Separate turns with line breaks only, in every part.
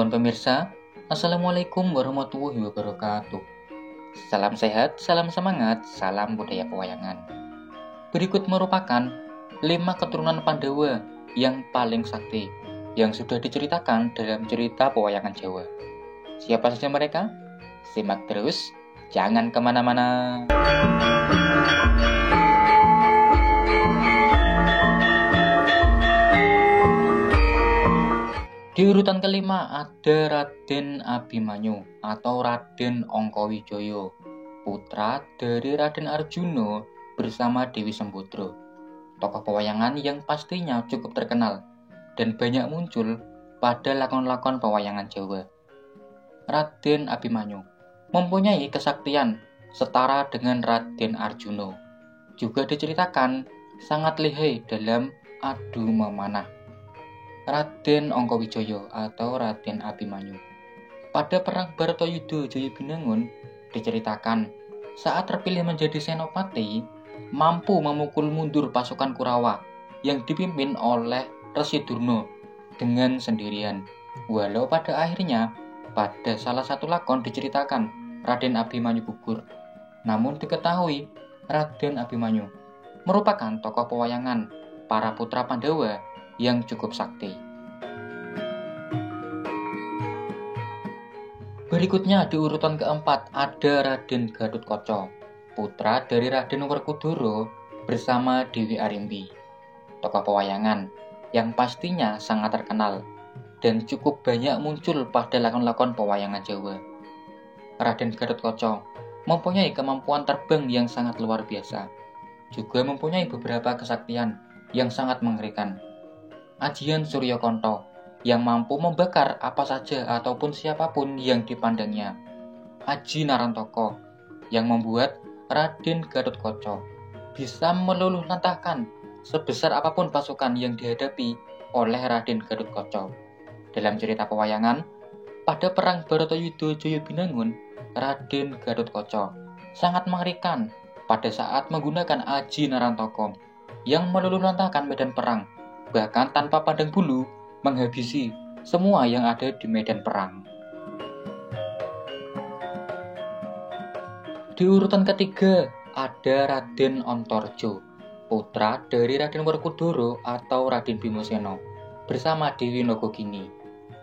Sobat pemirsa, Assalamualaikum warahmatullahi wabarakatuh. Salam sehat, salam semangat, salam budaya pewayangan. Berikut merupakan 5 keturunan Pandawa yang paling sakti yang sudah diceritakan dalam cerita pewayangan Jawa. Siapa saja mereka? Simak terus, jangan kemana-mana. Di urutan kelima ada Raden Abimanyu atau Raden Ongkowijoyo, putra dari Raden Arjuna bersama Dewi Sembodro. Tokoh pewayangan yang pastinya cukup terkenal dan banyak muncul pada lakon-lakon pewayangan Jawa. Raden Abimanyu mempunyai kesaktian setara dengan Raden Arjuna. Juga diceritakan sangat lihai dalam adu memanah. Raden Ongkowijoyo atau Raden Abimanyu pada perang Bharatayuda Jayabinangun diceritakan saat terpilih menjadi senopati mampu memukul mundur pasukan Kurawa yang dipimpin oleh Resi Durna dengan sendirian. Walau pada akhirnya pada salah satu lakon diceritakan Raden Abimanyu gugur. Namun diketahui Raden Abimanyu merupakan tokoh pewayangan para putra Pandawa yang cukup sakti. Berikutnya di urutan keempat ada Raden Gatotkaca, putra dari Raden Werkudara bersama Dewi Arimbi. Tokoh pewayangan yang pastinya sangat terkenal dan cukup banyak muncul pada lakon-lakon pewayangan Jawa. Raden Gatotkaca mempunyai kemampuan terbang yang sangat luar biasa, juga mempunyai beberapa kesaktian yang sangat mengerikan. Ajian Suryakonto yang mampu membakar apa saja ataupun siapapun yang dipandangnya. Aji Narantaka yang membuat Raden Gatotkaca bisa meluluhlantahkan sebesar apapun pasukan yang dihadapi oleh Raden Gatotkaca. Dalam cerita pewayangan, pada perang Bharatayuda Jayabinangun, Raden Gatotkaca sangat mengerikan pada saat menggunakan Aji Narantaka yang meluluhlantahkan medan perang, bahkan tanpa pandang bulu menghabisi semua yang ada di medan perang. Di urutan ketiga ada Raden Antareja, putra dari Raden Werkudara atau Raden Bimasena bersama Dewi Nagagini,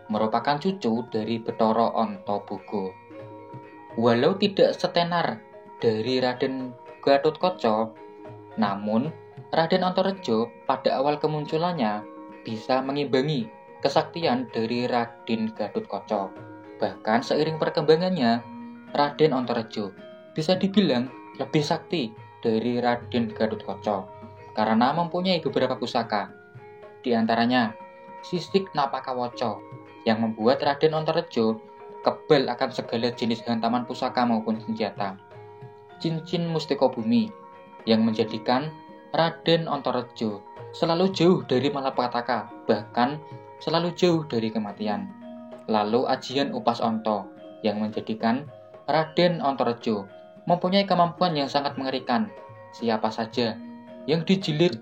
merupakan cucu dari Bathara Antaboga. Walau tidak setenar dari Raden Gatotkaca, namun Raden Antareja pada awal kemunculannya bisa mengimbangi kesaktian dari Raden Gatotkaca. Bahkan seiring perkembangannya, Raden Antareja bisa dibilang lebih sakti dari Raden Gatotkaca karena mempunyai beberapa pusaka. Di antaranya Sisik Napakawaca yang membuat Raden Antareja kebal akan segala jenis hantaman pusaka maupun senjata. Cincin Mustika Bumi yang menjadikan Raden Antareja selalu jauh dari malapetaka, bahkan selalu jauh dari kematian. Lalu Ajian Upas Anta yang menjadikan Raden Antareja mempunyai kemampuan yang sangat mengerikan. Siapa saja yang dijilid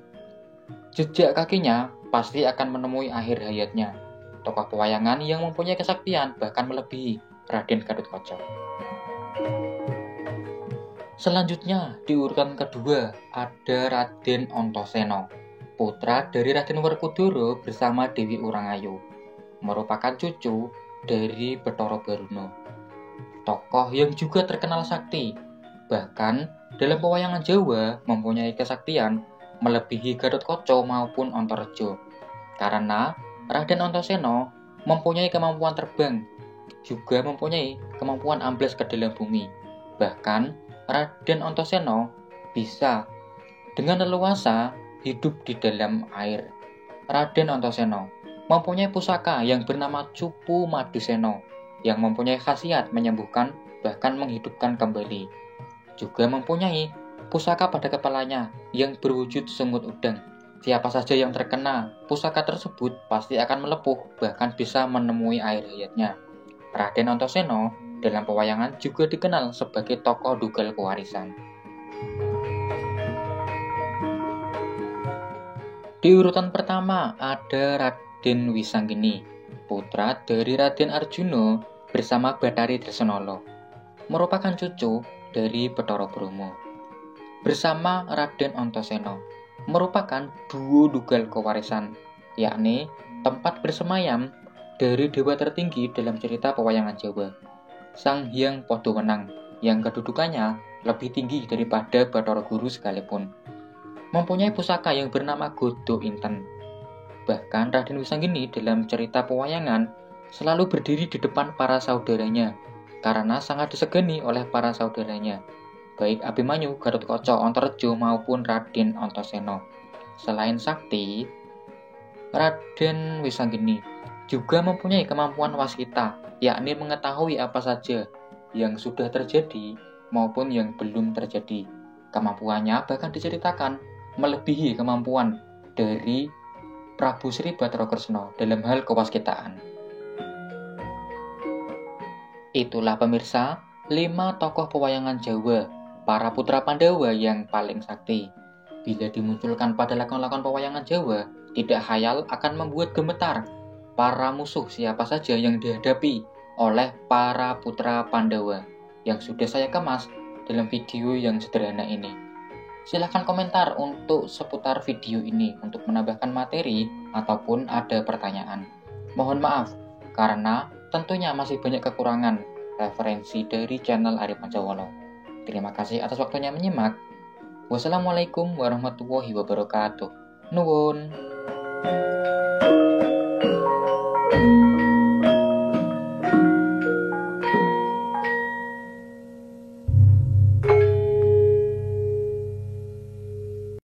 jejak kakinya pasti akan menemui akhir hayatnya. Tokoh pewayangan yang mempunyai kesaktian bahkan melebihi Raden Gatotkaca. Selanjutnya di urutan kedua ada Raden Antasena, putra dari Raden Werkudara bersama Dewi Urangayu, merupakan cucu dari Bathara Baruna. Tokoh yang juga terkenal sakti, bahkan dalam pewayangan Jawa mempunyai kesaktian melebihi Gatotkaca maupun Antareja. Karena Raden Antasena mempunyai kemampuan terbang, juga mempunyai kemampuan amblas ke dalam bumi. Bahkan Raden Antasena bisa dengan leluasa hidup di dalam air. Raden Antasena mempunyai pusaka yang bernama Cupu Madusena yang mempunyai khasiat menyembuhkan bahkan menghidupkan kembali. Juga mempunyai pusaka pada kepalanya yang berwujud sungut udang. Siapa saja yang terkena pusaka tersebut pasti akan melepuh bahkan bisa menemui air hayatnya. Raden Antasena dalam pewayangan juga dikenal sebagai tokoh dugal pewarisan. Di urutan pertama ada Raden Wisanggeni, putra dari Raden Arjuna bersama Bathari Dresanala, merupakan cucu dari Bathara Brahma. Bersama Raden Antasena, merupakan duo dugal kewarisan, yakni tempat bersemayam dari dewa tertinggi dalam cerita pewayangan Jawa, Sang Hyang Padhawenang, yang kedudukannya lebih tinggi daripada Bathara Guru sekalipun. Mempunyai pusaka yang bernama Godo Inten. Bahkan Raden Wisanggeni dalam cerita pewayangan selalu berdiri di depan para saudaranya karena sangat disegani oleh para saudaranya, baik Abimanyu, Gatotkaca, Antareja maupun Raden Antasena. Selain sakti, Raden Wisanggeni juga mempunyai kemampuan wasita, yakni mengetahui apa saja yang sudah terjadi maupun yang belum terjadi. Kemampuannya bahkan diceritakan melebihi kemampuan dari Prabu Sri Bathara Kresna dalam hal kewaskitaan. Itulah pemirsa, 5 tokoh pewayangan Jawa, para putra Pandawa yang paling sakti. Bila dimunculkan pada lakon-lakon pewayangan Jawa, tidak khayal akan membuat gemetar para musuh siapa saja yang dihadapi oleh para putra Pandawa yang sudah saya kemas dalam video yang sederhana ini. Silahkan komentar untuk seputar video ini untuk menambahkan materi ataupun ada pertanyaan. Mohon maaf, karena tentunya masih banyak kekurangan referensi dari channel Arya Pancawala. Terima kasih atas waktunya menyimak. Wassalamualaikum warahmatullahi wabarakatuh. Nuwun.